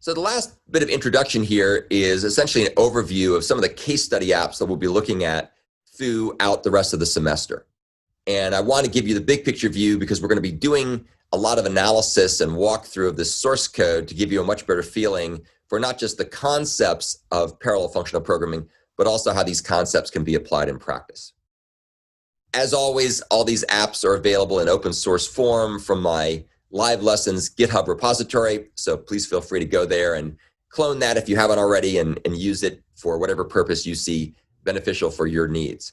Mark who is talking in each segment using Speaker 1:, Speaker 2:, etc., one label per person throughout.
Speaker 1: So the last bit of introduction here is essentially an overview of some of the case study apps that we'll be looking at throughout the rest of the semester. And I want to give you the big picture view because we're going to be doing a lot of analysis and walkthrough of this source code to give you a much better feeling for not just the concepts of parallel functional programming, but also how these concepts can be applied in practice. As always, all these apps are available in open source form from my live lessons GitHub repository, so please feel free to go there and clone that if you haven't already and use it for whatever purpose you see beneficial for your needs.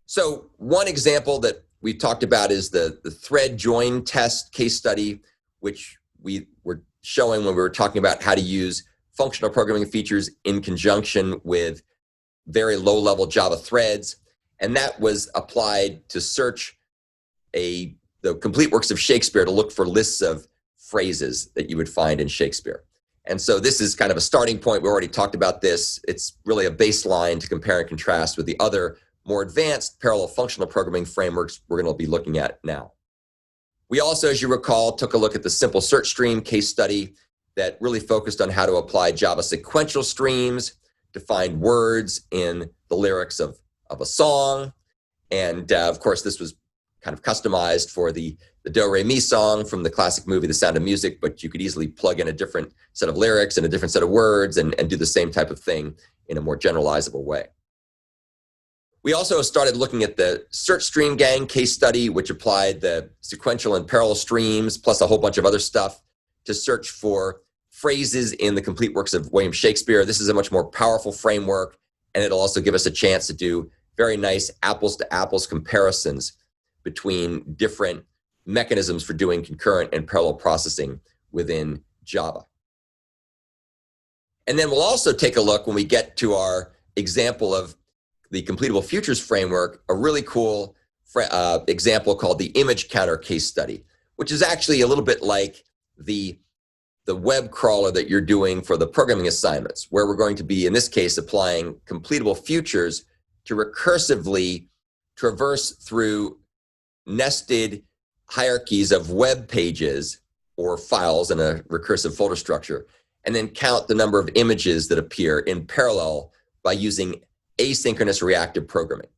Speaker 1: So one example that we talked about is the ThreadJoinTest case study, which we were showing when we were talking about how to use functional programming features in conjunction with very low-level Java threads. And that was applied to search the complete works of Shakespeare to look for lists of phrases that you would find in Shakespeare. And so this is kind of a starting point. We already talked about this. It's really a baseline to compare and contrast with the other more advanced parallel functional programming frameworks we're going to be looking at now. We also, as you recall, took a look at the simple search stream case study that really focused on how to apply Java sequential streams to find words in the lyrics of a song. And of course, this was kind of customized for the Do Re Mi song from the classic movie The Sound of Music, but you could easily plug in a different set of lyrics and a different set of words and do the same type of thing in a more generalizable way. We also started looking at the StreamGang case study, which applied the sequential and parallel streams, plus a whole bunch of other stuff to search for phrases in the complete works of William Shakespeare. This is a much more powerful framework, and it'll also give us a chance to do very nice apples-to-apples comparisons between different mechanisms for doing concurrent and parallel processing within Java. And then we'll also take a look when we get to our example of the completable futures framework, a really cool example called the ImageCounter case study, which is actually a little bit like the web crawler that you're doing for the programming assignments, where we're going to be, in this case, applying completable futures to recursively traverse through nested hierarchies of web pages or files in a recursive folder structure, and then count the number of images that appear in parallel by using asynchronous reactive programming.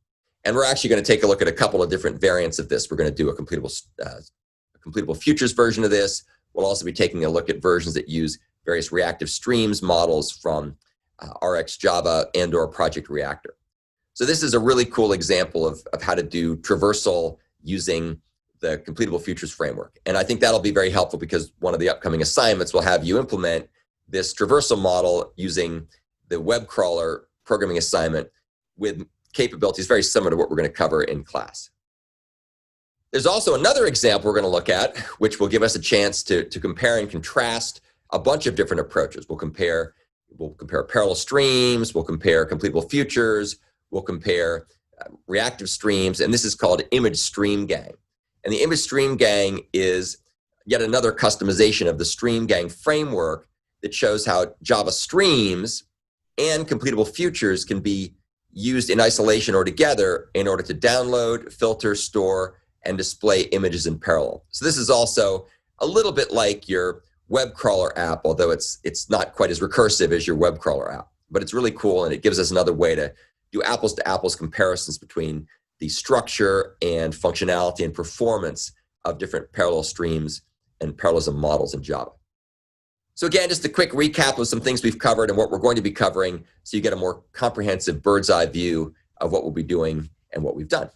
Speaker 1: And we're actually going to take a look at a couple of different variants of this. We're going to do a completable futures version of this. We'll also be taking a look at versions that use various reactive streams models from RxJava and/or Project Reactor. So this is a really cool example of how to do traversal using the completable futures framework. And I think that'll be very helpful because one of the upcoming assignments will have you implement this traversal model using the web crawler programming assignment with capabilities very similar to what we're going to cover in class. There's also another example we're going to look at, which will give us a chance to compare and contrast a bunch of different approaches. We'll compare parallel streams, we'll compare completable futures, we'll compare reactive streams, and this is called ImageStreamGang. And the ImageStreamGang is yet another customization of the StreamGang framework that shows how Java streams and completable futures can be used in isolation or together in order to download, filter, store, and display images in parallel. So this is also a little bit like your web crawler app, although it's not quite as recursive as your web crawler app. But it's really cool, and it gives us another way to do apples-to-apples comparisons between the structure and functionality and performance of different parallel streams and parallelism models in Java. So again, just a quick recap of some things we've covered and what we're going to be covering so you get a more comprehensive bird's eye view of what we'll be doing and what we've done.